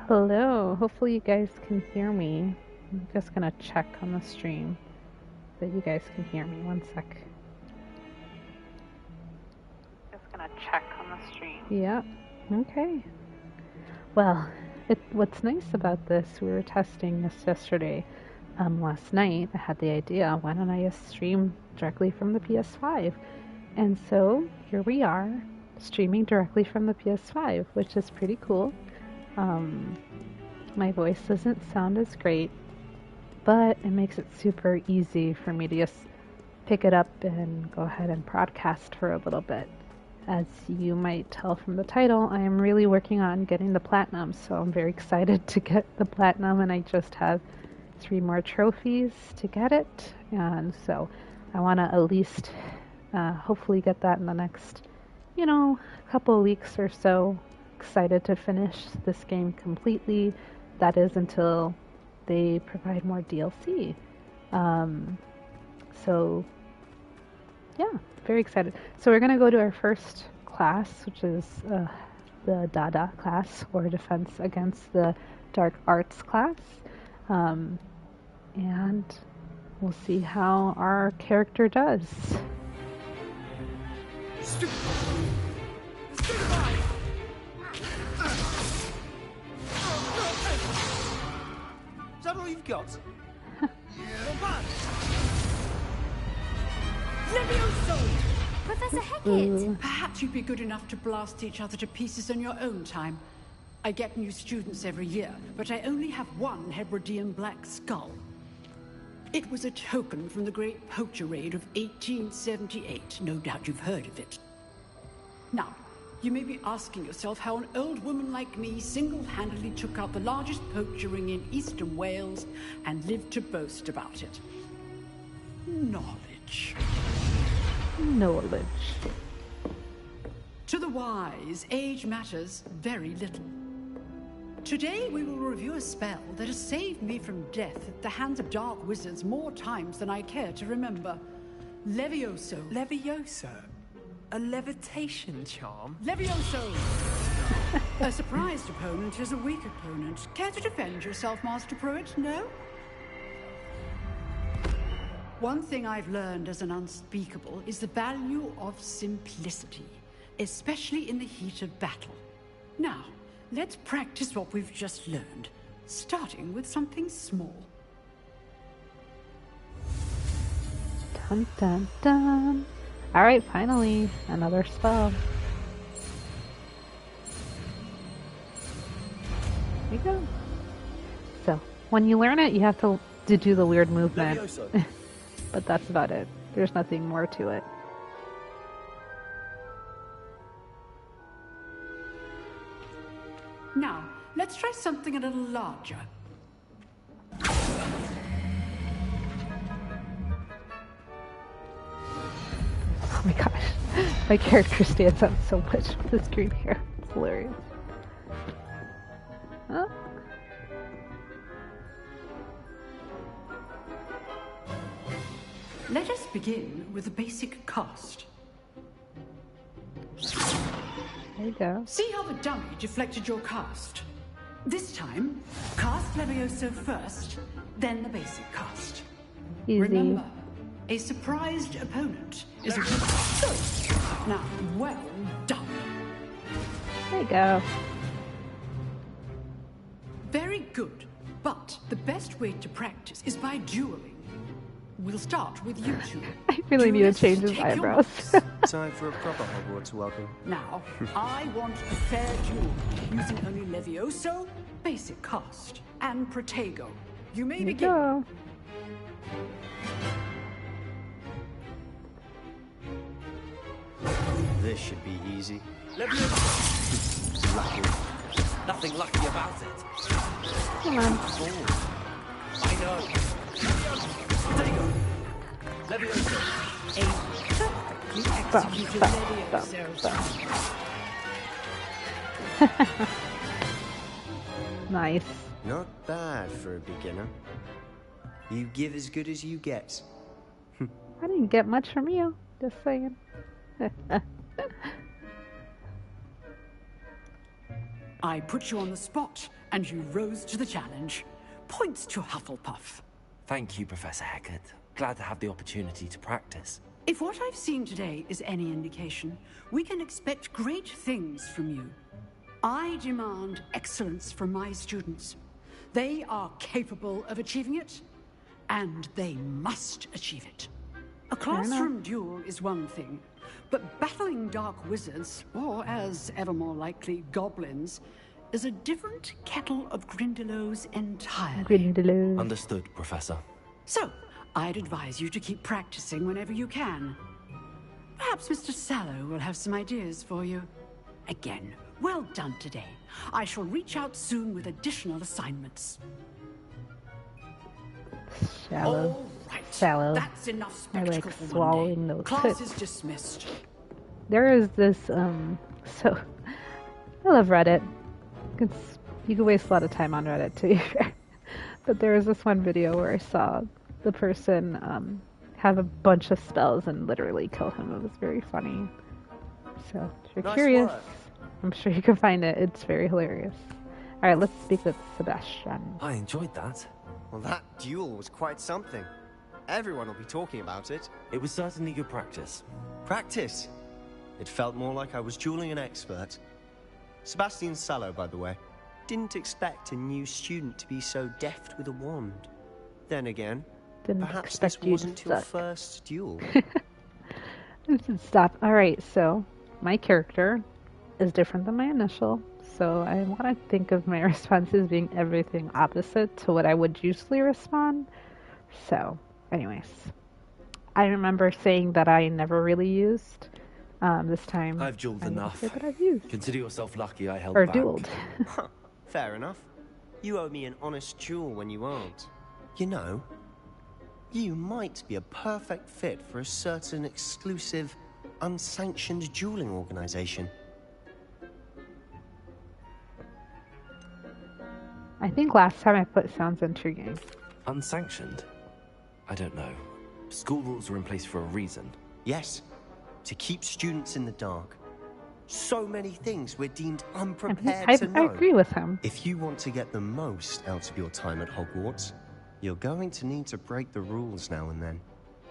Hello, hopefully you guys can hear me. I'm just gonna check on the stream that you guys can hear me. One sec. Just gonna check on the stream. Yep, okay. Well, what's nice about this, we were testing this yesterday. Last night I had the idea, why don't I just stream directly from the PS5? And so here we are, streaming directly from the PS5, which is pretty cool. My voice doesn't sound as great, but it makes it super easy for me to just pick it up and go ahead and broadcast for a little bit. As you might tell from the title, I am really working on getting the platinum, so I'm very excited to get the platinum, and I just have 3 more trophies to get it, and so I want to at least hopefully get that in the next, couple of weeks or so. Excited to finish this game completely. That is until they provide more DLC. So yeah, very excited. So we're gonna go to our first class, which is the Dada class, or Defense Against the Dark Arts class, and we'll see how our character does. Is that all you've got? Professor Hecat! Perhaps you'd be good enough to blast each other to pieces on your own time. I get new students every year, but I only have one Hebridean black skull. It was a token from the Great Poacher Raid of 1878. No doubt you've heard of it. Now, you may be asking yourself how an old woman like me single-handedly took out the largest poacher ring in eastern Wales and lived to boast about it. Knowledge. To the wise, age matters very little. Today we will review a spell that has saved me from death at the hands of dark wizards more times than I care to remember. Levioso. Levioso? A levitation charm? Levioso! A surprised opponent is a weak opponent. Care to defend yourself, Master Pruitt? No? One thing I've learned as an unspeakable is the value of simplicity, especially in the heat of battle. Now, let's practice what we've just learned, starting with something small. Dun dun dun. Alright, finally, another spell. There you go. So, when you learn it, you have to do the weird movement. But that's about it. There's nothing more to it. Now, let's try something a little larger. Oh my gosh. My character stands out so much with this green hair. It's hilarious. Huh? Let us begin with the basic cast. There you go. See how the dummy deflected your cast? This time, cast Levioso first, then the basic cast. Easy. Remember, a surprised opponent is a good choice. Now, well done. There you go. Very good, but the best way to practice is by dueling. We'll start with you two. I really need to change his eyebrows. Time for a proper Hogwarts welcome. Now, I want a fair duel, using only Levioso, basic cast, and Protego. You may There you begin. go. This should be easy. Lucky. Nothing lucky about it. Come on. I know. Protego. Levioso. A perfectly executed Levioso. Nice. Not bad for a beginner. You give as good as you get. I didn't get much from you. Just saying. I put you on the spot, and you rose to the challenge. Points to Hufflepuff. Thank you, Professor Hecat. Glad to have the opportunity to practice. If what I've seen today is any indication, we can expect great things from you. I demand excellence from my students. They are capable of achieving it, and they must achieve it. A classroom duel is one thing, but battling dark wizards, or as ever more likely, goblins, is a different kettle of Grindylows entirely. Grindylows. Understood, Professor. So, I'd advise you to keep practicing whenever you can. Perhaps Mr. Sallow will have some ideas for you. Again, well done today. I shall reach out soon with additional assignments. Shallow. All right. Shallow. That's enough I spectacle like for one swallowing day. those Class hits. is dismissed. There is this, so, I love Reddit. You can waste a lot of time on Reddit, to be fair. But there was this one video where I saw the person, have a bunch of spells and literally kill him. It was very funny. So, if you're Nice curious, work. I'm sure you can find it. It's very hilarious. Alright, let's speak with Sebastian. I enjoyed that. Well, that duel was quite something. Everyone will be talking about it. It was certainly good practice. Practice. It felt more like I was dueling an expert. Sebastian Sallow, by the way. Didn't expect a new student to be so deft with a wand. Then again, Didn't perhaps expect this you to wasn't your suck. first duel. Stop. Alright, so my character is different than my initial, so I want to think of my responses being everything opposite to what I would usually respond. So, anyways, I remember saying that I never really used. This time, I've dueled I will enough. say that I've used. Consider yourself lucky I held Or back. dueled. Huh, fair enough. You owe me an honest duel when you aren't. You know, you might be a perfect fit for a certain exclusive, unsanctioned dueling organization. I think last time I put sounds intriguing. Unsanctioned? I don't know. School rules are in place for a reason. Yes, to keep students in the dark. So many things we're deemed unprepared I to know. agree with him. If you want to get the most out of your time at Hogwarts, you're going to need to break the rules now and then.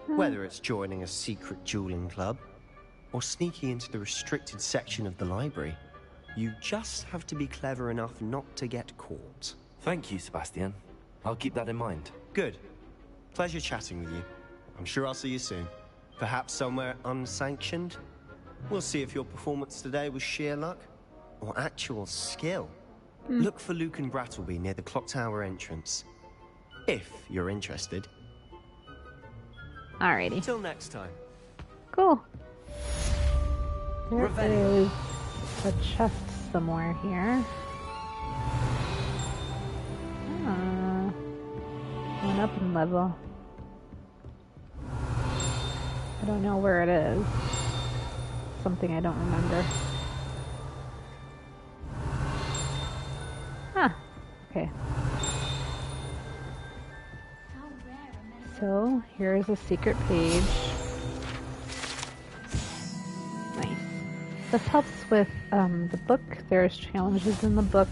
Whether it's joining a secret dueling club, or sneaking into the restricted section of the library, you just have to be clever enough not to get caught. Thank you, Sebastian. I'll keep that in mind. Good. Pleasure chatting with you. I'm sure I'll see you soon. Perhaps somewhere unsanctioned? We'll see if your performance today was sheer luck or actual skill. Look for Luke and Brattleby near the clock tower entrance. If you're interested. Alrighty. Till next time. Cool. There Revelio. is a chest somewhere here. Went up in level. I don't know where it is. Something I don't remember. Huh. Okay. So, here's a secret page. Nice. This helps with the book. There's challenges in the book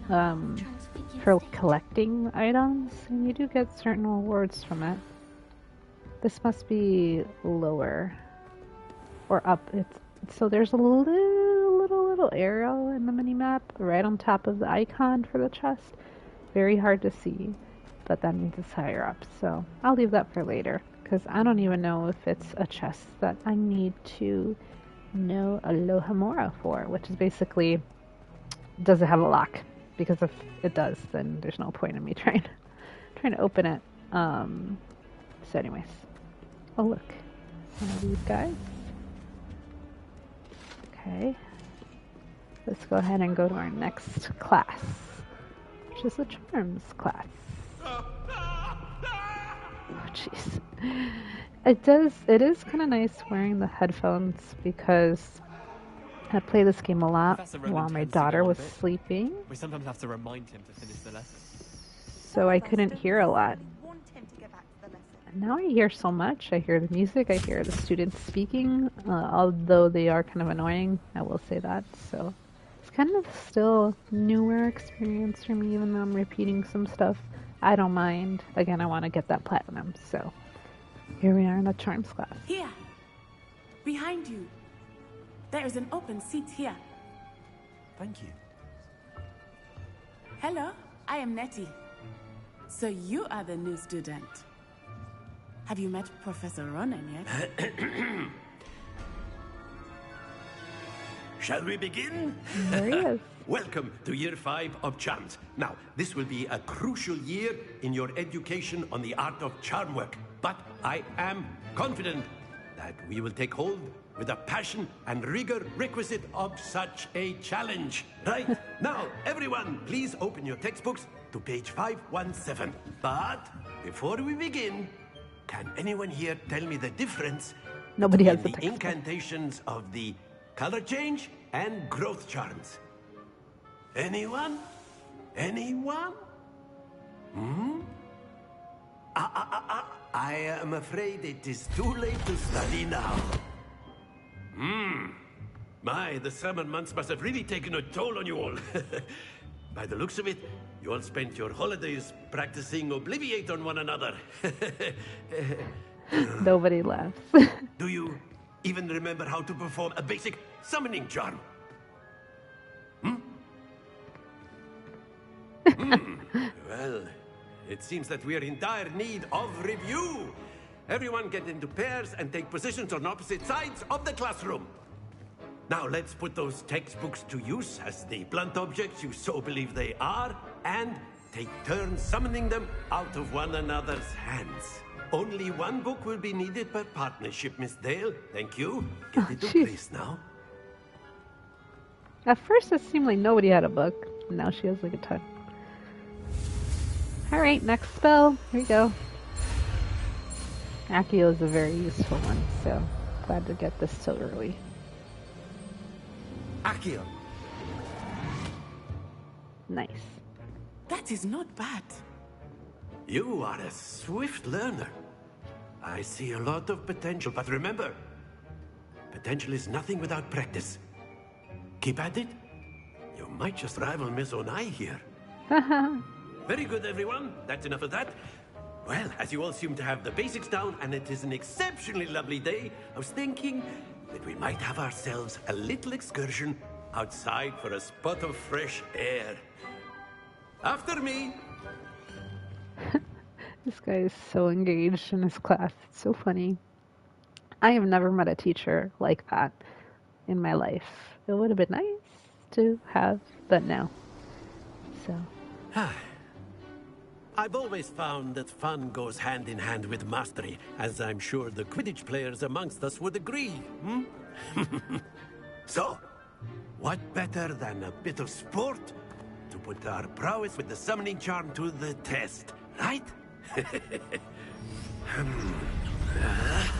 for collecting items, and you do get certain rewards from it. This must be lower or up. So there's a little arrow in the mini-map right on top of the icon for the chest. Very hard to see, but that means it's higher up. So I'll leave that for later, because I don't even know if it's a chest that I need to know Alohomora for, which is basically, does it have a lock? Because if it does, then there's no point in me trying to open it. So anyways. Oh look, one of these guys. Okay. Let's go ahead and go to our next class, which is the Charms class. Oh jeez. It is kind of nice wearing the headphones because I play this game a lot Professor Rowan while my tends to daughter go on a was bit. sleeping, We sometimes have to remind him to finish the lesson. so I couldn't hear a lot. Now I hear so much. I hear the music, I hear the students speaking, although they are kind of annoying, I will say that. So it's kind of still newer experience for me, even though I'm repeating some stuff. I don't mind. Again, I want to get that platinum, so here we are in the charms class. Here, behind you. There is an open seat here. Thank you. Hello, I am Nettie. So you are the new student. Have you met Professor Ronan yet? Shall we begin? There he is. Welcome to Year 5 of Charms. Now, this will be a crucial year in your education on the art of charm work. But I am confident that we will take hold with the passion and rigor requisite of such a challenge. Right? Now, everyone, please open your textbooks to page 517. But before we begin, can anyone here tell me the difference Nobody has between the the textbook. incantations of the color change and growth charms? Anyone? Anyone? I am afraid it is too late to study now. My, the summer months must have really taken a toll on you all. By the looks of it, you all spent your holidays practicing Obliviate on one another. Nobody laughs. Do you even remember how to perform a basic summoning charm? Well, it seems that we are in dire need of review. Everyone get into pairs and take positions on opposite sides of the classroom. Now let's put those textbooks to use as the blunt objects you so believe they are, and take turns summoning them out of one another's hands. Only one book will be needed per partnership, Miss Dale. Thank you. Get into jeez. place now. At first it seemed like nobody had a book. Now she has like a ton. Alright, next spell. Here we go. Accio is a very useful one, so glad to get this so early. Accio. Nice. That is not bad. You are a swift learner. I see a lot of potential, but remember, potential is nothing without practice. Keep at it. You might just rival Miss Onai here. Very good, everyone. That's enough of that. Well, as you all seem to have the basics down, and it is an exceptionally lovely day, I was thinking that we might have ourselves a little excursion outside for a spot of fresh air. After me. This guy is so engaged in his class. It's so funny. I have never met a teacher like that in my life. It would have been nice to have, but no. So, I've always found that fun goes hand in hand with mastery, as I'm sure the Quidditch players amongst us would agree. So, what better than a bit of sport to put our prowess with the summoning charm to the test, right?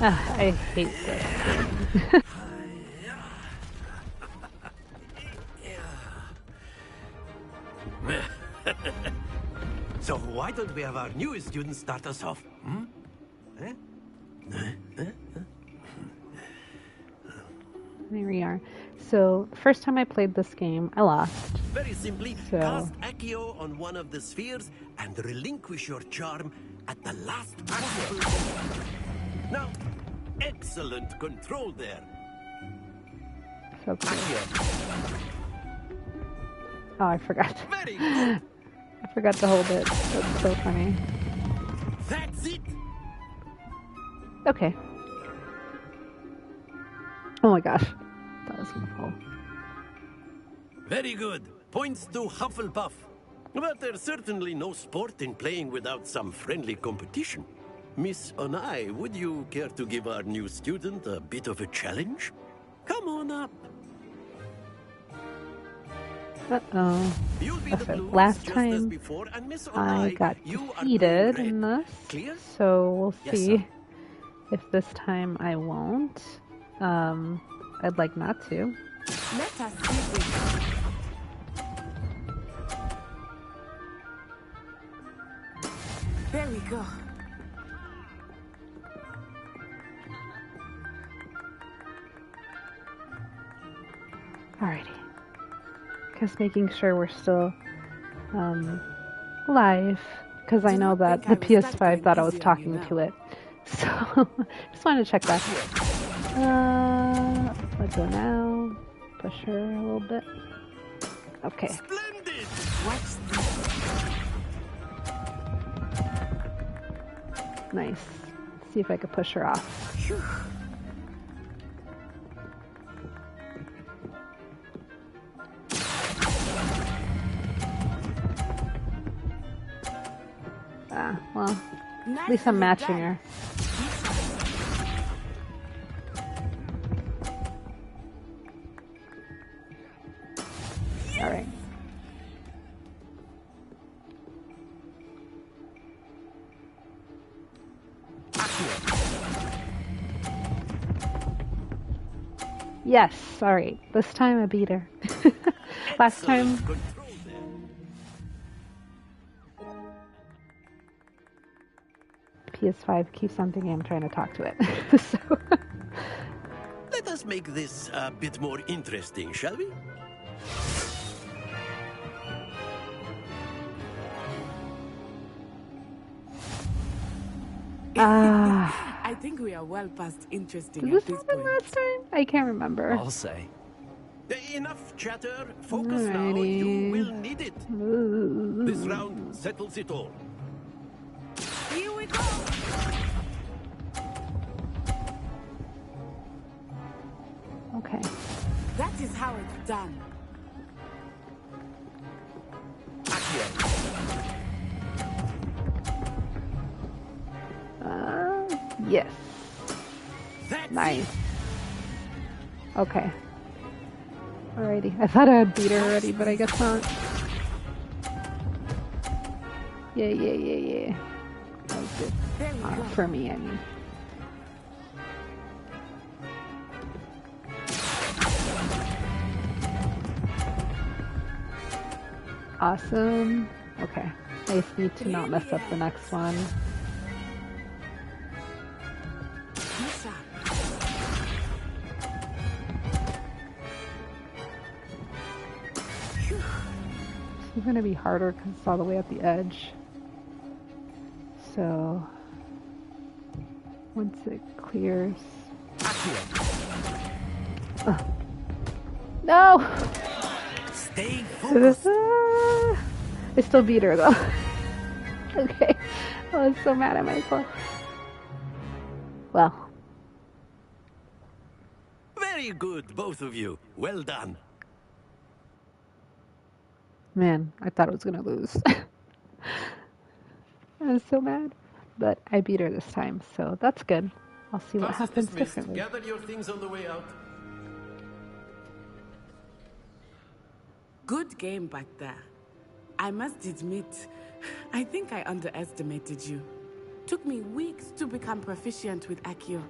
I hate this. So why don't we have our newest student start us off? There we are. So, the first time I played this game, I lost. Very simply, So- cast Accio on one of the spheres and relinquish your charm at the last possible moment. Now, excellent control there. So cool. Accio. Oh, I forgot. Very good. I forgot to hold it. That's so funny. That's it. Okay. Oh my gosh. That was gonna fall. Very good. Points to Hufflepuff. But there's certainly no sport in playing without some friendly competition. Miss Onai, would you care to give our new student a bit of a challenge? Come on up. Uh-oh. You'll be the Okay, blues last just as time before, and Miss I Onai, got you are defeated blue in red. this. Clear? So we'll Yes, see sir. if this time I won't. I'd like not to. Let us see this. There we go. Alrighty. Just making sure we're still live, because I know that the PS5 thought I was talking to it. So, just wanted to check that. Let's go now. Push her a little bit. Okay. Splendid! Nice. Let's see if I could push her off. Well, at least I'm matching her. All right. Yes, all right. This time I beat her. Last time... PS5 keeps on thinking I'm trying to talk to it. So... Let us make this a bit more interesting, shall we? I think we are well past interesting Did at this this happen point. last time? I can't remember. I'll say. Enough chatter. Focus now. You will need it. This round settles it all. Here we go! Okay. That is how it's done. Yes. That's Nice. it. Okay. Alrighty. I thought I had beat her already, but I guess not. Yeah. That was good. There we go. For me, I mean. Awesome. Okay. I just need to not mess up the next one. It's going to be harder because it's all the way at the edge. So, once it clears... No! Stay focused. I still beat her though. Okay. I was so mad at myself. Well. Very good, both of you. Well done. Man, I thought I was gonna lose. I was so mad. But I beat her this time, so that's good. I'll see what happens differently. Gather your things on the way out. Good game back there. I must admit, I think I underestimated you. Took me weeks to become proficient with Accio.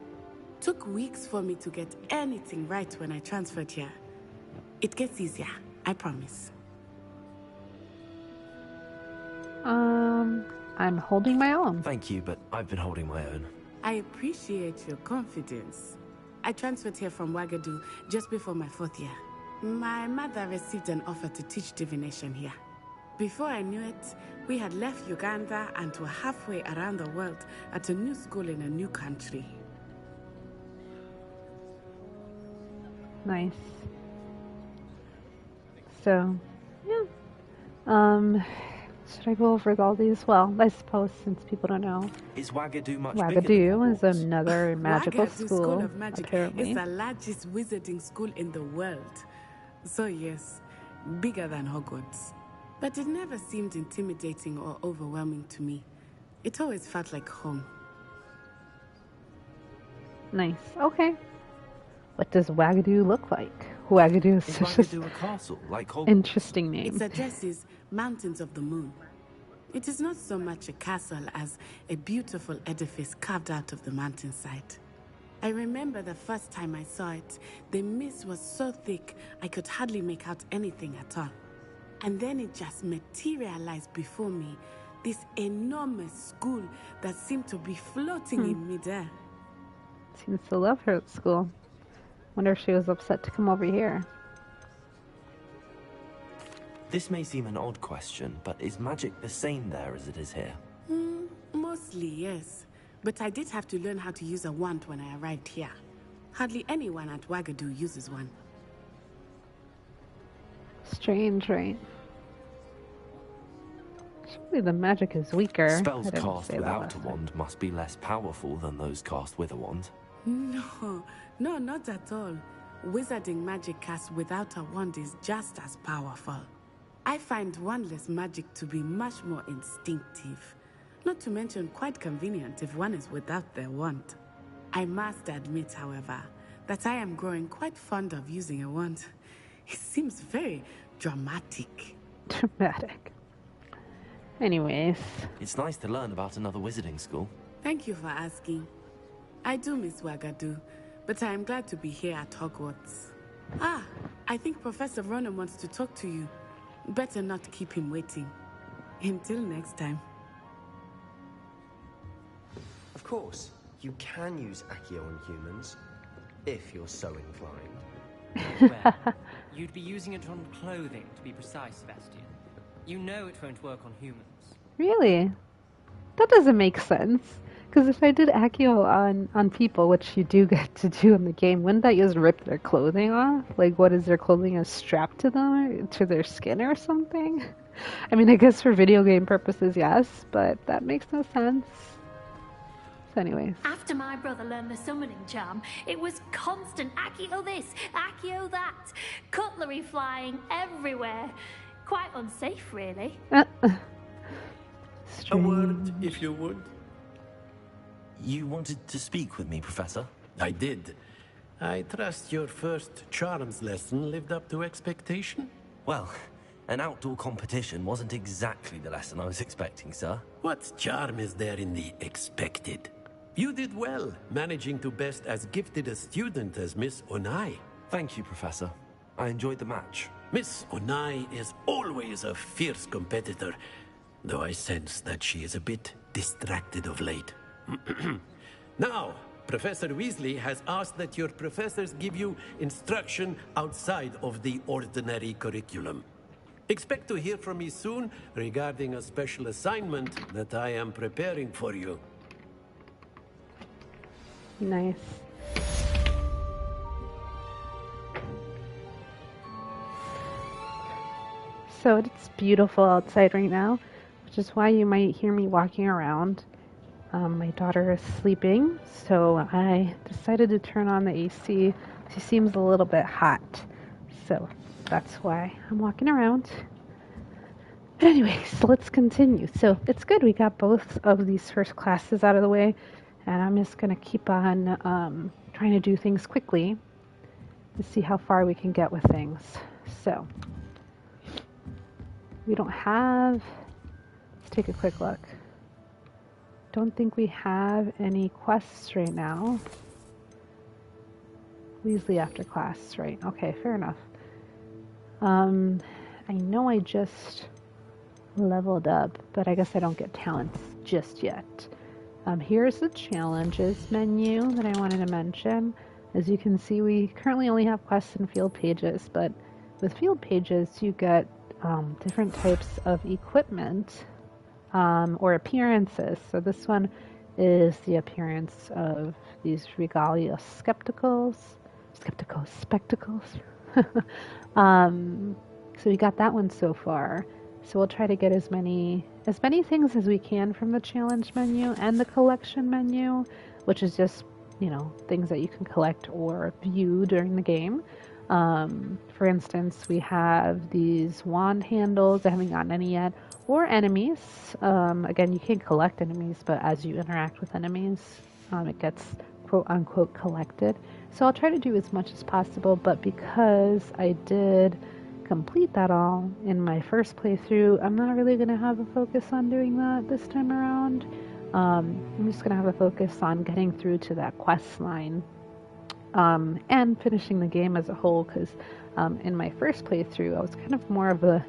Took weeks for me to get anything right when I transferred here. It gets easier, I promise. I'm holding my own. Thank you, but I've been holding my own. I appreciate your confidence. I transferred here from Wagadu just before my 4th year. My mother received an offer to teach divination here. Before I knew it, we had left Uganda and were halfway around the world at a new school in a new country. Nice. So, yeah. Should I go over all these? Well, I suppose since people don't know, Is Wagadu much bigger than Wagadu is Hogwarts? another magical Wagadu school, of Magic apparently. is the largest wizarding school in the world. So yes, bigger than Hogwarts. But it never seemed intimidating or overwhelming to me. It always felt like home. Nice. Okay. What does Wagadu look like? Wagadu is Is such an Wagadu a castle, like Hogwarts? interesting name. Its address is Mountains of the Moon. It is not so much a castle as a beautiful edifice carved out of the mountainside. I remember the first time I saw it, the mist was so thick I could hardly make out anything at all. And then it just materialized before me, this enormous school that seemed to be floating in midair. Seems to love her at school. Wonder if she was upset to come over here. This may seem an odd question, but is magic the same there as it is here? Mostly, yes. But I did have to learn how to use a wand when I arrived here. Hardly anyone at Wagadu uses one. Strange, right? Surely the magic is weaker. Spells I didn't cast say that without last a time. wand must be less powerful than those cast with a wand. No, not at all. Wizarding magic cast without a wand is just as powerful. I find wandless magic to be much more instinctive. Not to mention quite convenient if one is without their wand. I must admit, however, that I am growing quite fond of using a wand. It seems very dramatic. Dramatic. Anyways. It's nice to learn about another wizarding school. Thank you for asking. I do miss Wagadu, but I am glad to be here at Hogwarts. I think Professor Ronan wants to talk to you. Better not keep him waiting. Until next time. Of course, you can use Accio on humans, if you're so inclined. Well, you'd be using it on clothing, to be precise, Sebastian. You know it won't work on humans. Really? That doesn't make sense. Because if I did Accio on people, which you do get to do in the game, wouldn't that just rip their clothing off? Like, what is their clothing is strapped to them, or to their skin or something? I mean, I guess for video game purposes, yes, but that makes no sense. So anyways. After my brother learned the summoning charm, it was constant Accio this, Accio that, cutlery flying everywhere. Quite unsafe, really. A word, if you would. You wanted to speak with me, Professor? I did. I trust your first charms lesson lived up to expectation? Well, an outdoor competition wasn't exactly the lesson I was expecting, sir. What charm is there in the expected? You did well, managing to best as gifted a student as Miss Onai. Thank you, Professor. I enjoyed the match. Miss Onai is always a fierce competitor, though I sense that she is a bit distracted of late. Now, Professor Weasley has asked that your professors give you instruction outside of the ordinary curriculum. Expect to hear from me soon regarding a special assignment that I am preparing for you. Nice. So it's beautiful outside right now, which is why you might hear me walking around. My daughter is sleeping, so I decided to turn on the AC. She seems a little bit hot, so that's why I'm walking around. But anyways, let's continue. So it's good we got both of these first classes out of the way, and I'm just going to keep on trying to do things quickly to see how far we can get with things. So we don't have, let's take a quick look. Don't think we have any quests right now. Weasley after class, right? Okay, fair enough. I know I just leveled up, but I guess I don't get talents just yet. Here's the challenges menu that I wanted to mention. As you can see, we currently only have quests and field pages, but with field pages, you get different types of equipment or appearances. So this one is the appearance of these Regalia spectacles. So we got that one so far. So we'll try to get as many things as we can from the challenge menu and the collection menu, which is just, you know, things that you can collect or view during the game. For instance, we have these wand handles. I haven't gotten any yet. Or enemies. Again, you can't collect enemies, but as you interact with enemies, it gets quote-unquote collected. So I'll try to do as much as possible, but because I did complete that all in my first playthrough, I'm not really going to have a focus on doing that this time around. I'm just going to have a focus on getting through to that quest line and finishing the game as a whole, because in my first playthrough, I was kind of more of a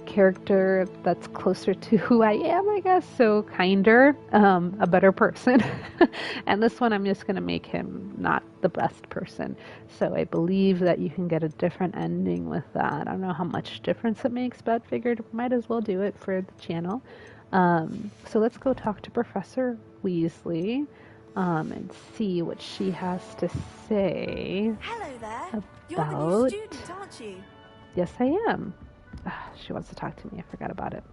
character that's closer to who I am, I guess. So kinder, a better person. And this one, I'm just going to make him not the best person. So I believe that you can get a different ending with that. I don't know how much difference it makes, but figured might as well do it for the channel. So let's go talk to Professor Weasley and see what she has to say. Hello there. About... You're the new student, aren't you? Yes, I am. She wants to talk to me. I forgot about it.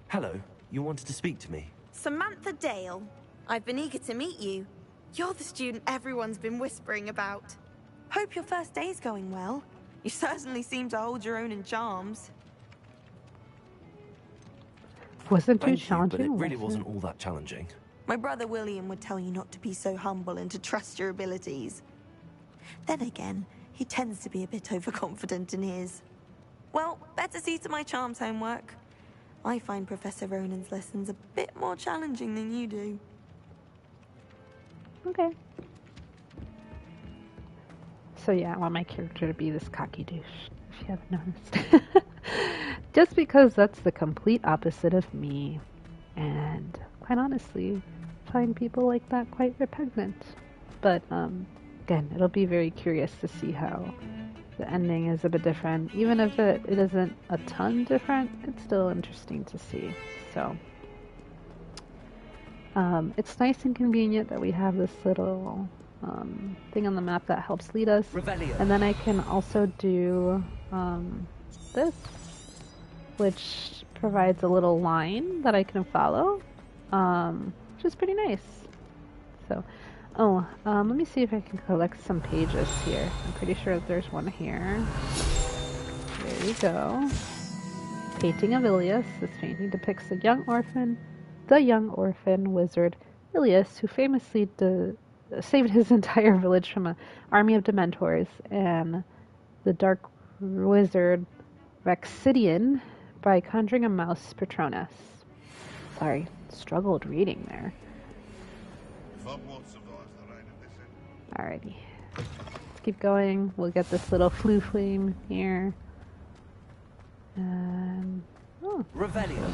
Hello. You wanted to speak to me? Samantha Dale. I've been eager to meet you. You're the student everyone's been whispering about. Hope your first day's going well. You certainly seem to hold your own in charms. Wasn't too Thank you, challenging. but it really wasn't all that challenging. My brother William would tell you not to be so humble and to trust your abilities. Then again, he tends to be a bit overconfident in his. Well, better see to my charms homework. I find Professor Ronan's lessons a bit more challenging than you do. Okay. So yeah, I want my character to be this cocky douche, if you haven't noticed. Just because that's the complete opposite of me. And quite honestly, find people like that quite repugnant. But again, it'll be very curious to see how the ending is a bit different. Even if it isn't a ton different, it's still interesting to see. So it's nice and convenient that we have this little thing on the map that helps lead us. Revelio. And then I can also do this, which provides a little line that I can follow, which is pretty nice. So, let me see if I can collect some pages here. I'm pretty sure there's one here. There we go. Painting of Ilias. This painting depicts the young orphan wizard Ilias, who famously saved his entire village from an army of Dementors, and the dark wizard Rexidian by conjuring a mouse Patronus. Sorry, struggled reading there. Alrighty. Let's keep going. We'll get this little flue flame here. And Revelio.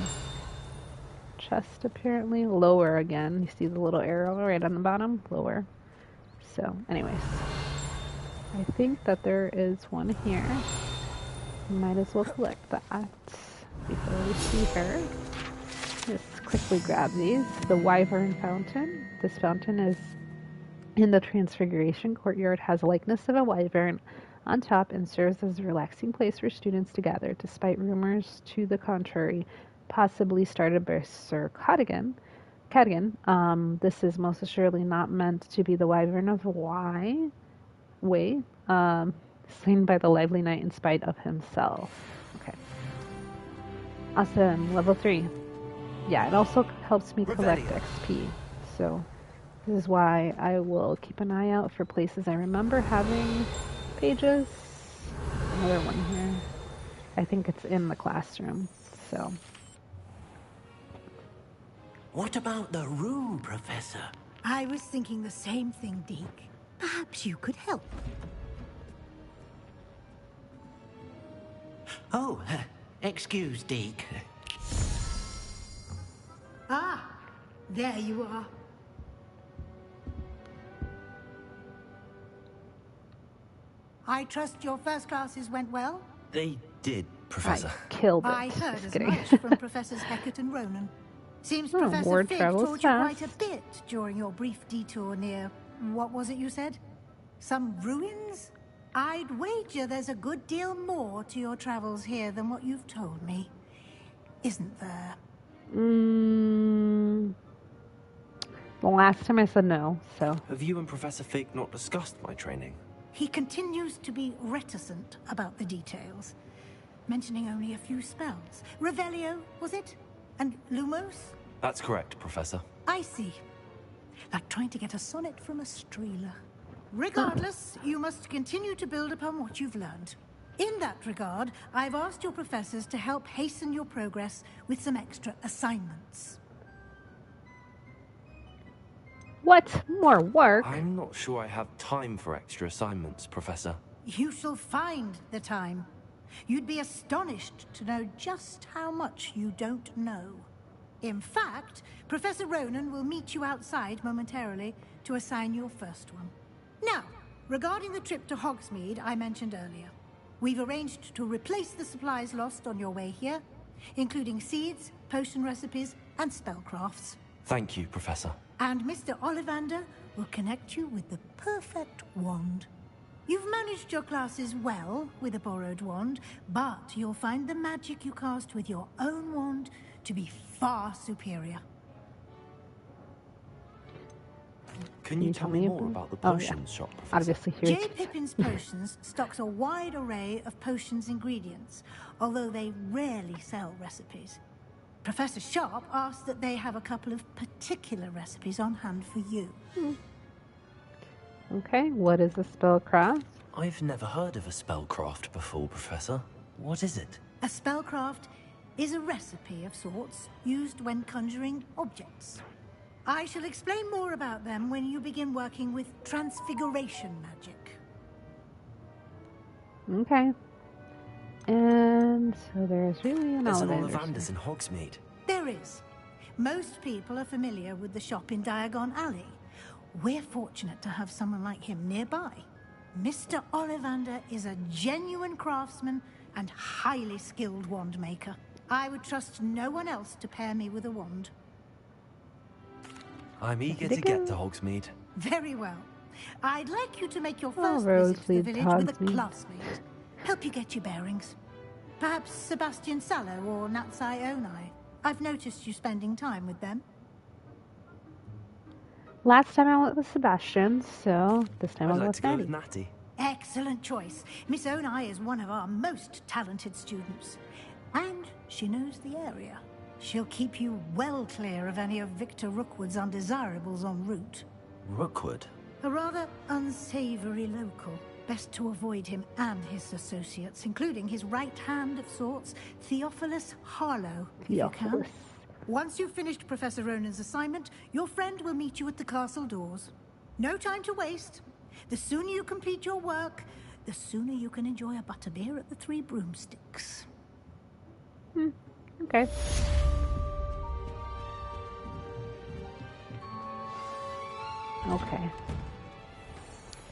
Chest apparently. Lower again. You see the little arrow right on the bottom? Lower. So, anyways. I think that there is one here. Might as well collect that before we see her. Just quickly grab these. The Wyvern Fountain. This fountain is in the Transfiguration Courtyard, has a likeness of a wyvern on top and serves as a relaxing place for students to gather, despite rumors to the contrary, possibly started by Sir Cadogan. This is most assuredly not meant to be the Wyvern of Way, slain by the lively knight in spite of himself. Okay. Awesome. Level 3. Yeah, it also helps me collect XP. So this is why I will keep an eye out for places I remember having pages. Another one here. I think it's in the classroom. So. What about the room, Professor? I was thinking the same thing, Deke. Perhaps you could help. Oh, excuse, Deke. Ah, there you are. I trust your first classes went well? They did, Professor. I killed it. I heard Just as kidding. much from Professors Hecat and Ronan. Seems Professor word Fig travels taught you quite a fast. bit during your brief detour near... what was it you said? Some ruins? I'd wager there's a good deal more to your travels here than what you've told me. Isn't there? The last time I said no, so. Have you and Professor Fig not discussed my training? He continues to be reticent about the details, mentioning only a few spells. Revelio, was it? And Lumos? That's correct, Professor. I see. Like trying to get a sonnet from a streeler. Regardless, you must continue to build upon what you've learned. In that regard, I've asked your professors to help hasten your progress with some extra assignments. What? More work? I'm not sure I have time for extra assignments, Professor. You shall find the time. You'd be astonished to know just how much you don't know. In fact, Professor Ronan will meet you outside momentarily to assign your first one. Now, regarding the trip to Hogsmeade I mentioned earlier, we've arranged to replace the supplies lost on your way here, including seeds, potion recipes, and spellcrafts. Thank you, Professor. And Mr. Ollivander will connect you with the perfect wand. You've managed your classes well with a borrowed wand, but you'll find the magic you cast with your own wand to be far superior. Can you tell me more about the potions shop, Professor? Obviously, here J. Pippin's Potions stocks a wide array of potions ingredients, although they rarely sell recipes. Professor Sharp asked that they have a couple of particular recipes on hand for you. Okay, what is a spellcraft? I've never heard of a spellcraft before, Professor. What is it? A spellcraft is a recipe of sorts used when conjuring objects. I shall explain more about them when you begin working with transfiguration magic. Okay. And so there's really an There's an elevator. Ollivander's in Hogsmeade. There is. Most people are familiar with the shop in Diagon Alley. We're fortunate to have someone like him nearby. Mr. Ollivander is a genuine craftsman and highly skilled wand maker. I would trust no one else to pair me with a wand. I'm eager to get to Hogsmeade. Very well. I'd like you to make your Oh, first Rose visit to the leads village with a Hogsmeade. classmate. Help you get your bearings. Perhaps Sebastian Sallow or Natsai Onai. I've noticed you spending time with them. Last time I went with Sebastian, so this time I'd I'll go like with to go Maddie. with Natty. Excellent choice. Miss Onai is one of our most talented students. And she knows the area. She'll keep you well clear of any of Victor Rookwood's undesirables en route. Rookwood? A rather unsavory local. Best to avoid him and his associates, including his right hand of sorts, Theophilus Harlow, if you can. Theophilus. Once you've finished Professor Ronan's assignment, your friend will meet you at the castle doors. No time to waste. The sooner you complete your work, the sooner you can enjoy a butterbeer at the Three Broomsticks. Okay. Okay.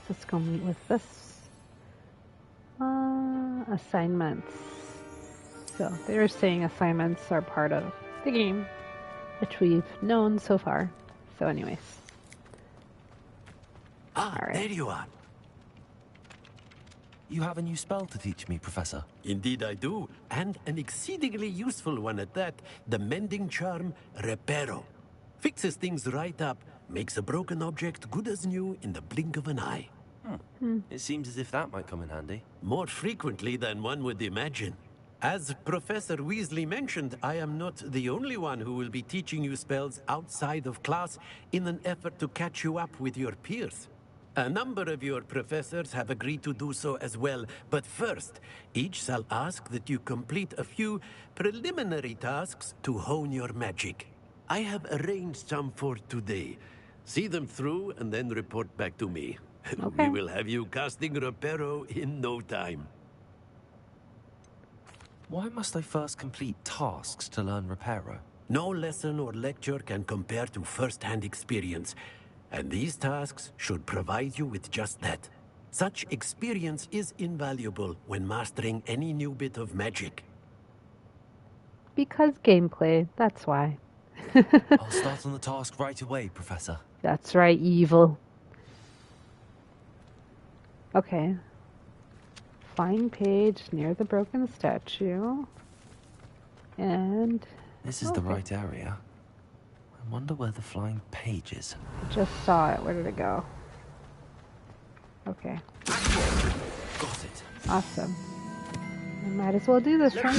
Let's go meet with this. Assignments. So they're saying assignments are part of the game, which we've known so far. So anyways. Ah, All right. there you are. You have a new spell to teach me, Professor. Indeed I do, and an exceedingly useful one at that. The mending charm, Reparo. Fixes things right up, makes a broken object good as new in the blink of an eye. It seems as if that might come in handy. More frequently than one would imagine. As Professor Weasley mentioned, I am not the only one who will be teaching you spells outside of class in an effort to catch you up with your peers. A number of your professors have agreed to do so as well, but first, each shall ask that you complete a few preliminary tasks to hone your magic. I have arranged some for today. See them through and then report back to me. Okay. We will have you casting Reparo in no time. Why must I first complete tasks to learn Reparo? No lesson or lecture can compare to first-hand experience, and these tasks should provide you with just that. Such experience is invaluable when mastering any new bit of magic. Because gameplay, that's why. I'll start on the task right away, Professor. That's right, evil. Okay. Find page near the broken statue. And This is the right area. I wonder where the flying page is. just saw it. Where did it go? Okay. Got it. Awesome. I might as well do this, right?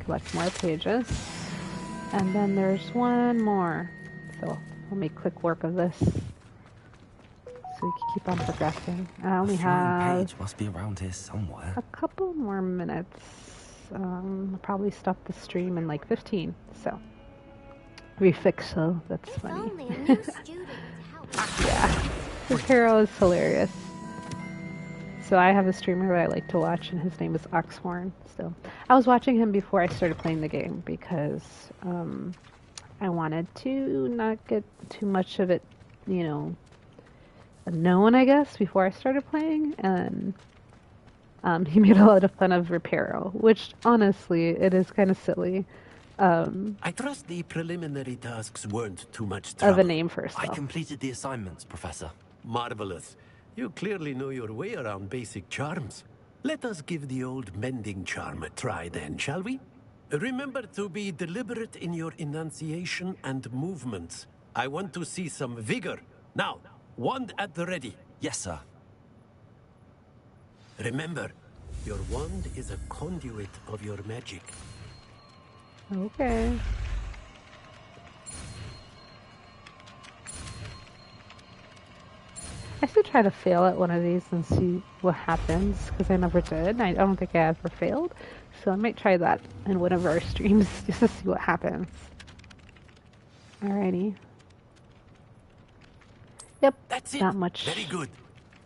Collect more pages. And then there's one more. So let me quick warp of this. So we can keep on progressing. I only The flying have page must be around here somewhere. a couple more minutes. I'll probably stop the stream in like 15. So refix, so that's funny. Only a new student to help. Yeah, this hero is hilarious. So I have a streamer that I like to watch, and his name is Oxhorn. So I was watching him before I started playing the game because I wanted to not get too much of it, you know, known, I guess, before I started playing. And he made a lot of fun of Reparo, which honestly, it is kind of silly. I trust the preliminary tasks weren't too much trouble. Of a name for a spell. I completed the assignments, Professor. Marvelous. You clearly know your way around basic charms. Let us give the old mending charm a try then, shall we? Remember to be deliberate in your enunciation and movements. I want to see some vigor. Now, wand at the ready. Yes, sir. Remember, your wand is a conduit of your magic. Okay. I should try to fail at one of these and see what happens, because I never did. I don't think I ever failed. So I might try that in one of our streams just to see what happens. Alrighty. Yep, that's it. Not much. Very good.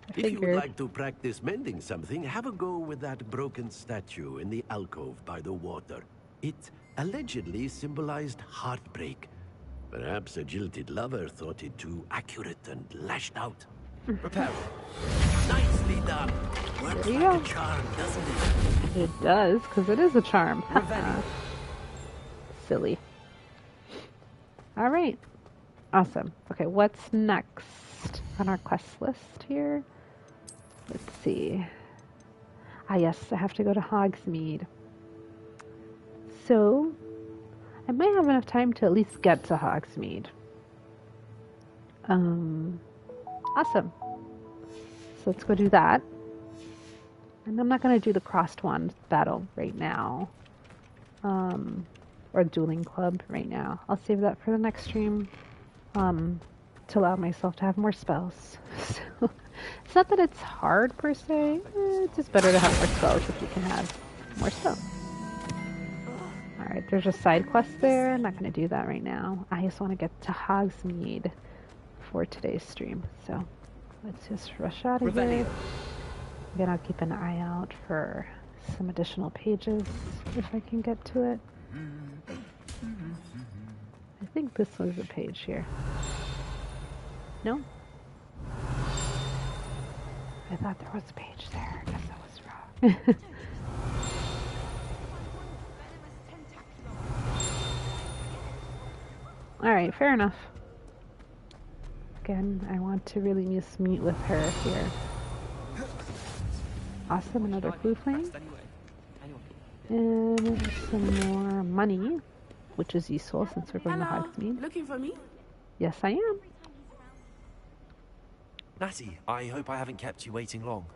If you would like to practice mending something, have a go with that broken statue in the alcove by the water. It allegedly symbolized heartbreak. Perhaps a jilted lover thought it too accurate and lashed out. Repair. Nicely done. Works There you like go. a charm, doesn't it? It does, because it is a charm. Silly. Alright. Awesome. Okay, what's next on our quest list here? Let's see. Ah, yes, I have to go to Hogsmeade. So, I might have enough time to at least get to Hogsmeade. Awesome. So let's go do that. And I'm not going to do the crossed wand battle right now. Or dueling club right now. I'll save that for the next stream. To allow myself to have more spells. So, it's not that it's hard per se. It's just better to have more spells if you can have more spells. Alright, there's a side quest there. I'm not going to do that right now. I just want to get to Hogsmeade for today's stream. So, let's just rush out of here. Again, I'll keep an eye out for some additional pages if I can get to it. I think this was a page here. No? I thought there was a page there. I guess I was wrong. Alright, fair enough. Again, I want to really just meet with her here. Awesome, another blue flame. And some more money, which is useful since we're going to Hogsmeade. Looking for me? Yes, I am. Natty, I hope I haven't kept you waiting long.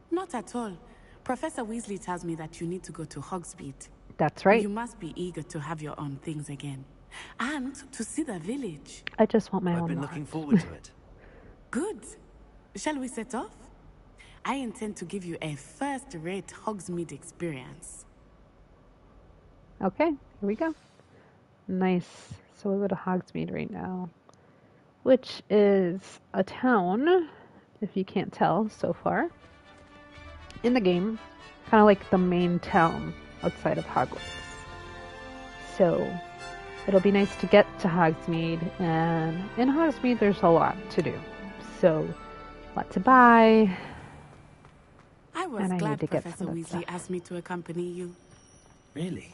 Not at all. Professor Weasley tells me that you need to go to Hogsmeade. That's right. You must be eager to have your own things again. And to see the village. I just want my own I've been wand. looking forward to it. Good. Shall we set off? I intend to give you a first-rate Hogsmeade experience. Okay, here we go. Nice. So we'll go to Hogsmeade right now, which is a town, if you can't tell so far, in the game, kind of like the main town outside of Hogwarts. So it'll be nice to get to Hogsmeade, and in Hogsmeade there's a lot to do. So, a lot to buy. I was and I glad need to get Professor some of Weasley stuff. asked me to accompany you. Really?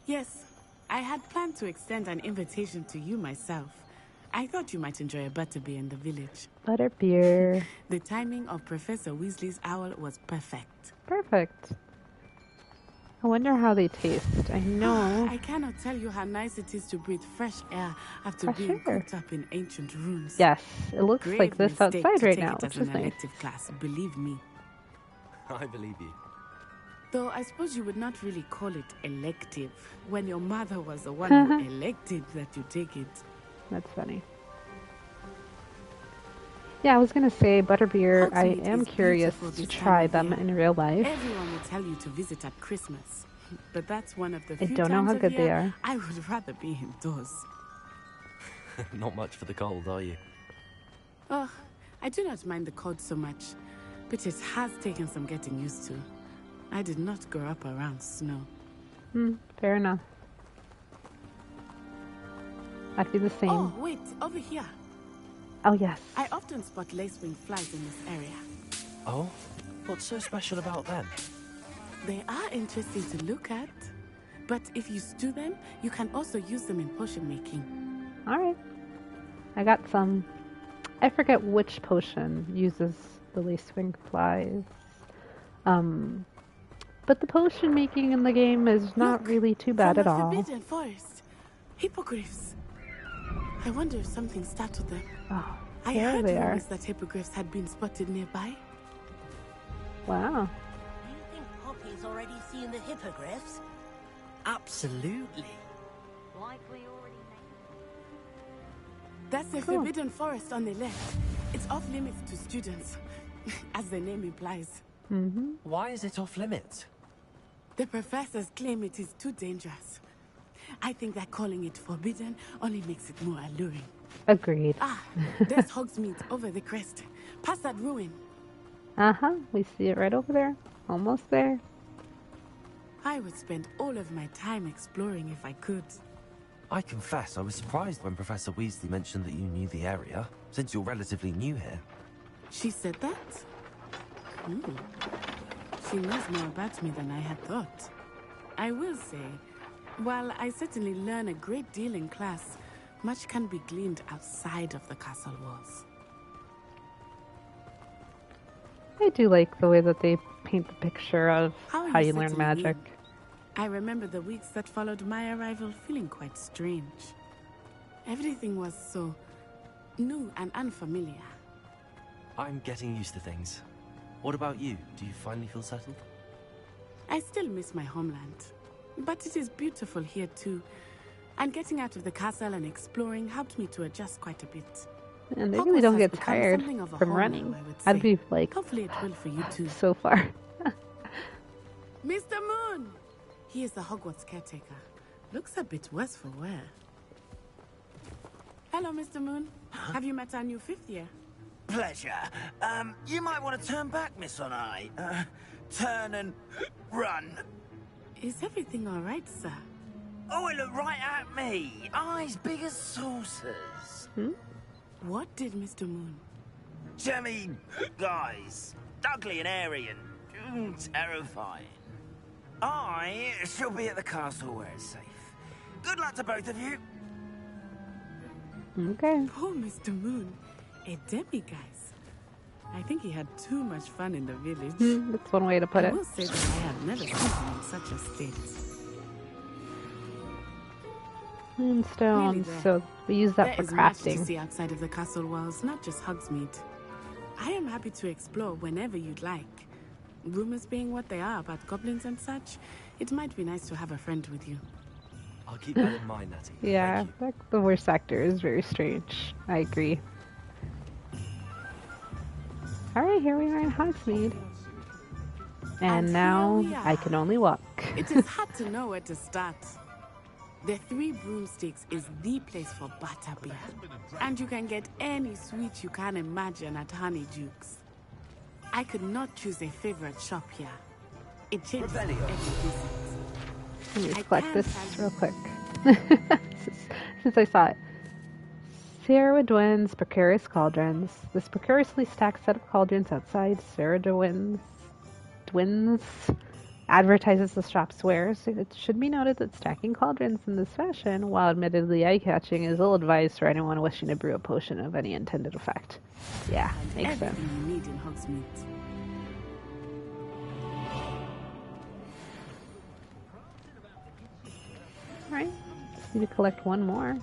Yes, I had planned to extend an invitation to you myself. I thought you might enjoy a butterbeer in the village. Butterbeer. The timing of Professor Weasley's owl was perfect. Perfect. I wonder how they taste. I know. I cannot tell you how nice it is to breathe fresh air after Fresh being air. cooped up in ancient rooms. Yes, it looks Grave like this mistake outside to right take now, it which as is an nice. elective class, believe me. I believe you. Though I suppose you would not really call it elective when your mother was the one who elected that you take it. That's funny. Yeah, I was gonna say butterbeer. I Hogsmeade am is curious beautiful to this try time of them year. in real life. Everyone will tell you to visit at Christmas, but that's one of the I few don't know times how of good they year are. I would rather be indoors. Not much for the cold, are you? Oh, I do not mind the cold so much. but it has taken some getting used to. I did not grow up around snow. Fair enough. I feel the same. Oh, wait, over here. Oh, yes. I often spot lacewing flies in this area. Oh? What's so special about them? They are interesting to look at, but if you stew them, you can also use them in potion making. Alright. I got some. I forget which potion uses the lacewing flies. But the potion making in the game is not really too bad at all. Forbidden forest. Hippogriffs. I wonder if something startled them. Oh, I there heard they are. rumors that hippogriffs had been spotted nearby. Wow. Do you think Poppy's already seen the hippogriffs? Absolutely. Like we already know. That's the Cool. forbidden forest on the left. It's off limits to students, as the name implies. Why is it off limits? The professors claim it is too dangerous. I think that calling it forbidden only makes it more alluring. Agreed. Ah, there's Hogsmeade over the crest. Past that ruin. We see it right over there. Almost there. I would spend all of my time exploring if I could. I confess, I was surprised when Professor Weasley mentioned that you knew the area, since you're relatively new here. She said that? She knows more about me than I had thought. I will say, while I certainly learn a great deal in class, much can be gleaned outside of the castle walls. I do like the way that they paint the picture of How are how you you learn settling magic. in? I remember the weeks that followed my arrival feeling quite strange. Everything was so new and unfamiliar. I'm getting used to things. What about you? Do you finally feel settled? I still miss my homeland, but it is beautiful here too. And getting out of the castle and exploring helped me to adjust quite a bit. And they Hogwarts really don't has get become tired something of a from home running. now, I would I'd say. be like Hopefully it will for you too. so far. Mr. Moon! He is the Hogwarts caretaker. Looks a bit worse for wear. Hello, Mr. Moon. Have you met our new fifth year? Pleasure. You might want to turn back, Miss Onai. Turn and run. Is everything all right, sir? Oh, it looked right at me. Eyes big as saucers. What did Mr. Moon? Jemmy guys. Ugly and airy and terrifying. I shall be at the castle where it's safe. Good luck to both of you. Okay. Poor Mr. Moon. A demi-guise. I think he had too much fun in the village. That's one way to put I it. will say that I have never seen him in such a state. Moonstones. Really, So we use that There for is much to crafting. see outside of the castle walls, not just Hogsmeade. I am happy to explore whenever you'd like. Rumors being what they are about goblins and such, it might be nice to have a friend with you. I'll keep that in mind, Natty. Yeah, Thank the worst actor is very strange. I agree. Alright, here we are in Hogsmeade. And And now here we I are. can only walk. It is hard to know where to start. The Three Broomsticks is the place for butterbeer. And you can get any sweet you can imagine at Honeydukes. I could not choose a favorite shop here. It changes every visit. Let me just I collect can't this tell real you. quick. Since I saw it. Sarah Dwin's Precarious Cauldrons. This precariously stacked set of cauldrons outside Sarah Dwin's advertises the shop's wares. It should be noted that stacking cauldrons in this fashion, while admittedly eye-catching, is ill-advised for anyone wishing to brew a potion of any intended effect. Yeah, makes sense. Everything you need in Hogsmeade. Alright, just need to collect one more.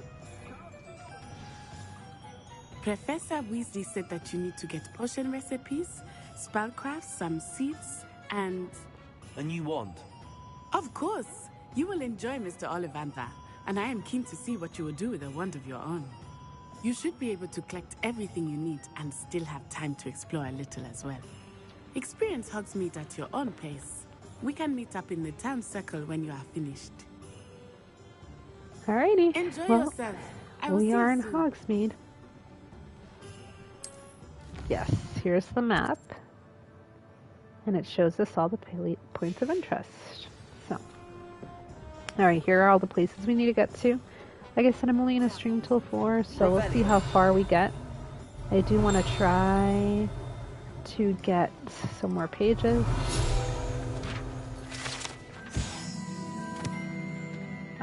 Professor Weasley said that you need to get potion recipes, spellcrafts, some seeds, and... A new wand. Of course! You will enjoy Mr. Ollivander, and I am keen to see what you will do with a wand of your own. You should be able to collect everything you need and still have time to explore a little as well. Experience Hogsmeade at your own pace. We can meet up in the town circle when you are finished. Alrighty. Enjoy well, yourself. I will we see are you in soon. Hogsmeade. Yes, here's the map. And it shows us all the points of interest. So, alright, here are all the places we need to get to. Like I said, I'm only going to stream till 4, so we'll see how far we get. I do want to try to get some more pages.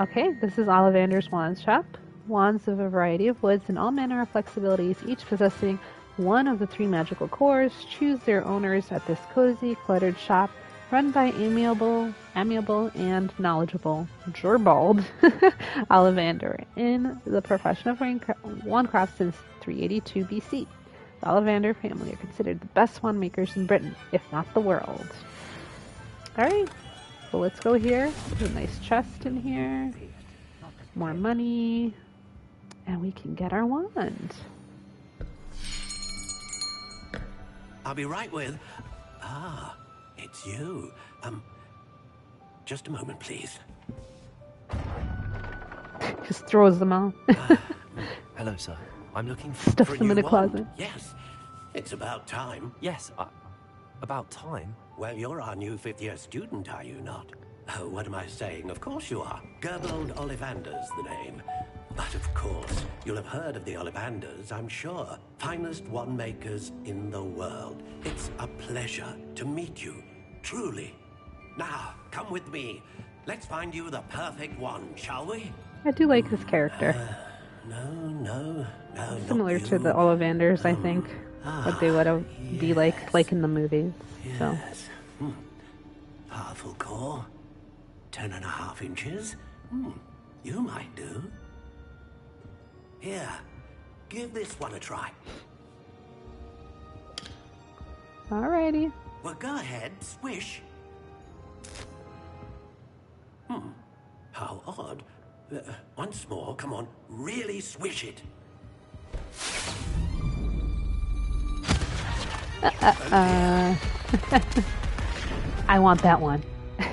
Okay, this is Ollivander's Wand Shop. Wands of a variety of woods and all manner of flexibilities, each possessing one of the 3 magical cores. Choose their owners at this cozy, cluttered shop, run by amiable and knowledgeable Gerbald Ollivander in the profession of wandcraft since 382 BC. The Ollivander family are considered the best wand makers in Britain, if not the world. Alright, so let's go here. There's a nice chest in here. More money. And we can get our wand. I'll be right with... Ah, it's you. Just a moment, please. Just throws them all. Hello, sir. I'm looking for... Stuffs them in a closet. Yes, it's about time. Yes, about time? Well, you're our new 5th-year student, are you not? Oh, what am I saying? Of course you are. Gerbold Ollivander's the name. But of course, you'll have heard of the Ollivanders, I'm sure. Finest wand makers in the world. It's a pleasure to meet you, truly. Now, come with me. Let's find you the perfect wand, shall we? I do like this character. No. Similar to the Ollivanders, I think. What they would be like in the movies. Yes. So. Powerful core. 10.5 inches. You might do. Here, give this one a try. Alrighty. Well, go ahead, swish. How odd. Once more, come on, really swish it. I want that one.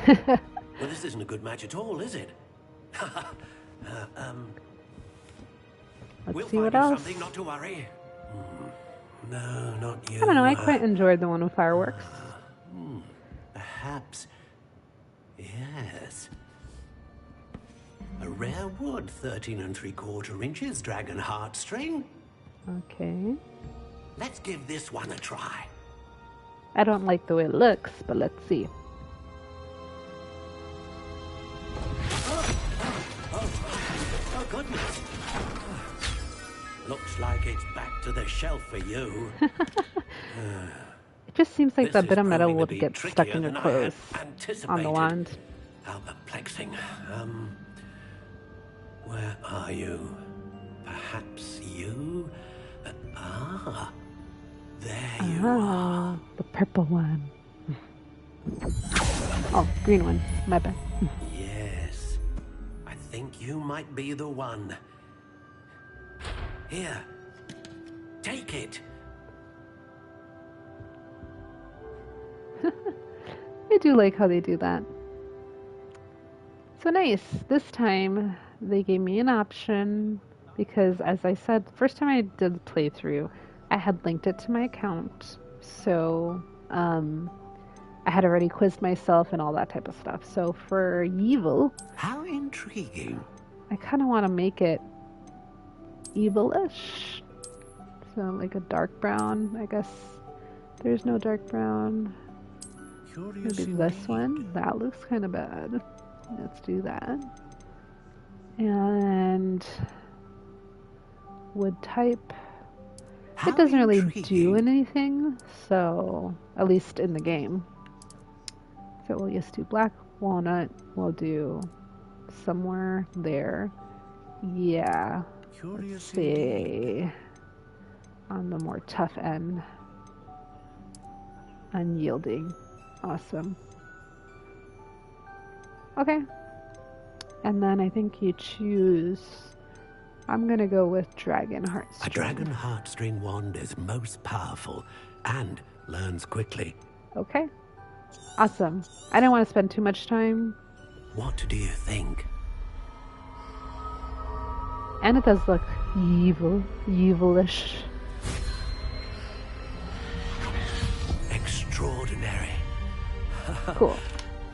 Well, this isn't a good match at all, is it? Let's see what else. Something, not to worry. No, not you. I don't know, I quite enjoyed the one with fireworks. Perhaps. Yes. A rare wood, 13 3/4 inches, dragon heartstring. Okay. Let's give this one a try. I don't like the way it looks, but let's see. Oh, goodness. Looks like it's back to the shelf for you. It just seems like the bit of metal would get stuck in your clothes on the wand. How perplexing. Where are you? Perhaps you? There you are. The purple one. Oh, green one. My bad. Yes. I think you might be the one. Here. Take it. I do like how they do that. So nice. This time they gave me an option because, as I said, the first time I did the playthrough, I had linked it to my account. So I had already quizzed myself and all that type of stuff. So for evil, how intriguing. I kind of want to make it evil-ish. So like a dark brown, I guess. There's no dark brown. Maybe this one. That looks kind of bad. Let's do that. And wood type. It doesn't really do anything, so at least in the game. So we'll just do black walnut. We'll do somewhere there. Yeah. Let's see. On the more tough end. Unyielding. Awesome. Okay. And then I think you choose... I'm gonna go with Dragon Heartstring. A Dragon Heartstring wand is most powerful and learns quickly. Okay. Awesome. I don't want to spend too much time. What do you think? And it does look evilish. Extraordinary. Cool.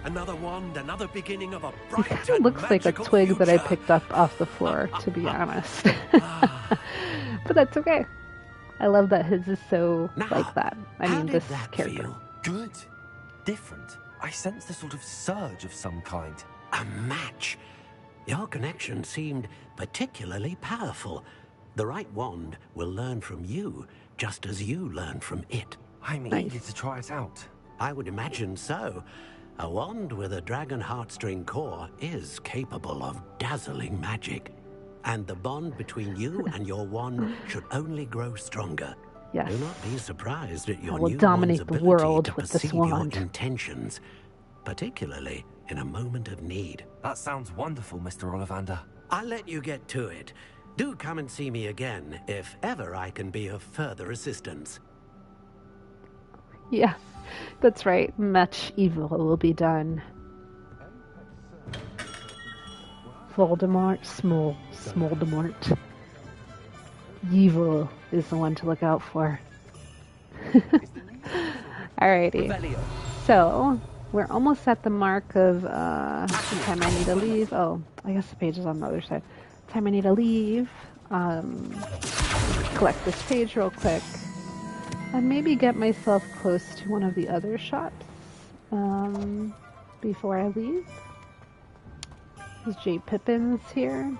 Another wand, another beginning of a He bright kind and of looks like a magical twig that I future. picked up off the floor, to be honest. But that's okay. I love that his is so like that. I How mean, did this that character. feel? Good. Different. I sensed a sort of surge of some kind. A match. Your connection seemed particularly powerful. The right wand will learn from you, just as you learn from it. I'm eager to try it out. I would imagine so. A wand with a dragon heartstring core is capable of dazzling magic. And the bond between you and your wand should only grow stronger. Yes. Do not be surprised at I your will new dominate wand's the ability world to with this perceive your wand. intentions, particularly in a moment of need. That sounds wonderful, Mr. Ollivander. I'll let you get to it. Do come and see me again if ever I can be of further assistance. Yeah, that's right. Much evil will be done. Voldemort, Smoldemort. Evil is the one to look out for. Alrighty. So, we're almost at the mark of the time I need to leave. Oh, I guess the page is on the other side. Time I need to leave. Collect this page real quick. And maybe get myself close to one of the other shops before I leave. Is J. Pippin's here?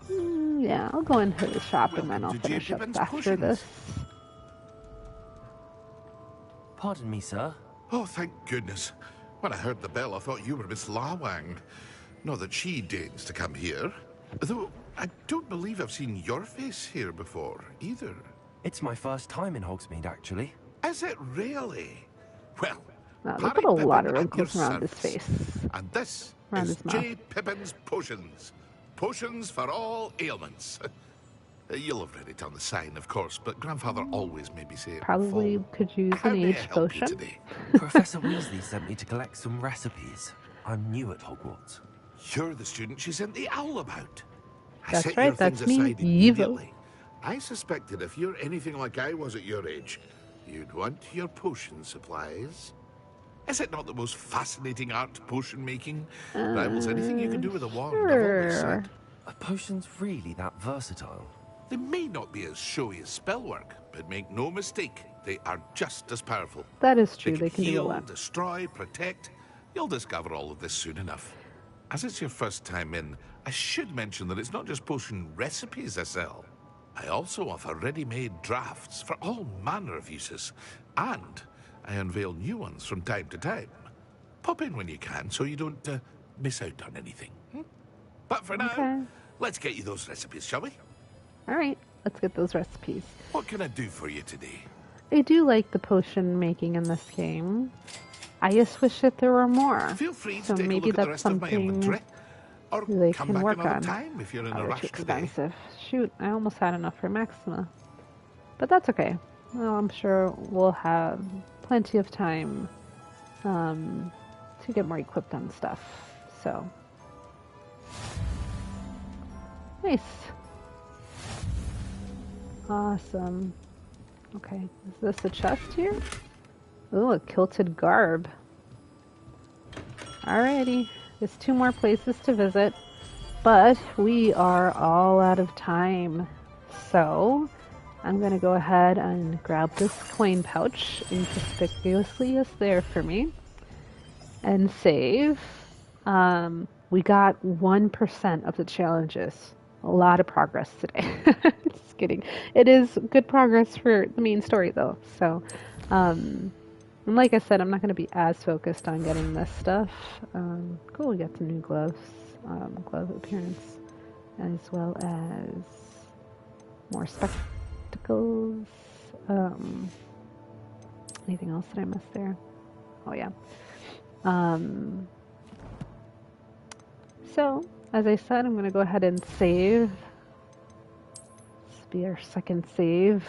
Yeah, I'll go into the shop and then I'll finish up after this. Pardon me, sir. Oh, thank goodness. When I heard the bell, I thought you were Miss Lawang. Not that she deigns to come here. Though, I don't believe I've seen your face here before, either. It's my first time in Hogsmeade, actually. Is it really? Well, wow, look at a lot of wrinkles around his face. And this around is his mouth. J. Pippin's Potions. Potions for all ailments. You'll have read it on the sign, of course, but Grandfather always made me say it. Probably could use an age potion. Professor Weasley sent me to collect some recipes. I'm new at Hogwarts. You're the student she sent the owl about. I That's set right, your things that's me, aside evil. immediately. I suspected if you're anything like I was at your age, you'd want your potion supplies. Is it not the most fascinating art, potion making? Rivals anything you can do with a wand, I've always said. Are potions really that versatile? They may not be as showy as spellwork, but make no mistake, they are just as powerful. That is true, They they can do a heal, lot. destroy, protect. You'll discover all of this soon enough. As it's your first time in, I should mention that it's not just potion recipes I sell. I also offer ready-made drafts for all manner of uses, and I unveil new ones from time to time. Pop in when you can so you don't miss out on anything. But for now, let's get you those recipes, shall we? Alright, let's get those recipes. What can I do for you today? I do like the potion making in this game. I just wish that there were more. Feel free to so take a maybe look at the that's rest of my something inventory, or they come can back work another on. time if you're in a They're rush too today. expensive. Shoot, I almost had enough for Maxima. But that's okay. Well, I'm sure we'll have plenty of time to get more equipped on stuff. So, nice. Awesome. Okay, is this a chest here? Ooh, a kilted garb. Alrighty, there's 2 more places to visit, but we are all out of time. So, I'm going to go ahead and grab this coin pouch, inconspicuously is there for me, and save. We got 1% of the challenges. A lot of progress today. Just kidding. It is good progress for the main story though. So, and like I said, I'm not going to be as focused on getting this stuff. Cool, we got some new gloves. Glove appearance. As well as more spectacles. Anything else that I missed there? Oh yeah. So, as I said, I'm going to go ahead and save. This will be our second save.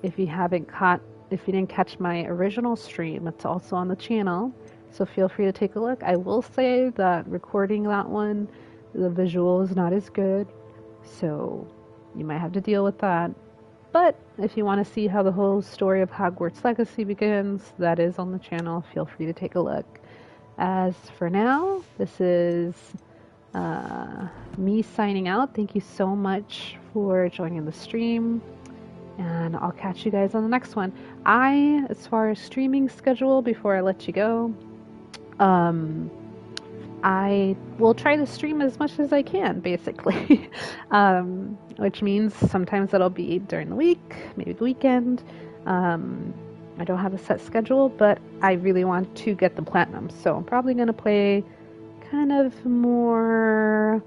If you didn't catch my original stream, it's also on the channel, so feel free to take a look. I will say that recording that one, the visual is not as good, so you might have to deal with that. But if you want to see how the whole story of Hogwarts Legacy begins, that is on the channel. Feel free to take a look. As for now, this is me signing out. Thank you so much for joining the stream, and I'll catch you guys on the next one. As far as streaming schedule, before I let you go, I will try to stream as much as I can, basically, which means sometimes it'll be during the week, maybe the weekend. I don't have a set schedule, but I really want to get the platinum, so I'm probably going to play kind of more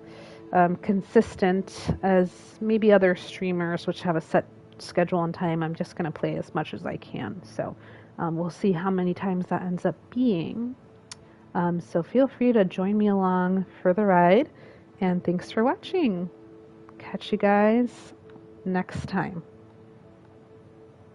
consistent as maybe other streamers, which have a set schedule and time. I'm just going to play as much as I can, so we'll see how many times that ends up being. So feel free to join me along for the ride, and thanks for watching. Catch you guys next time.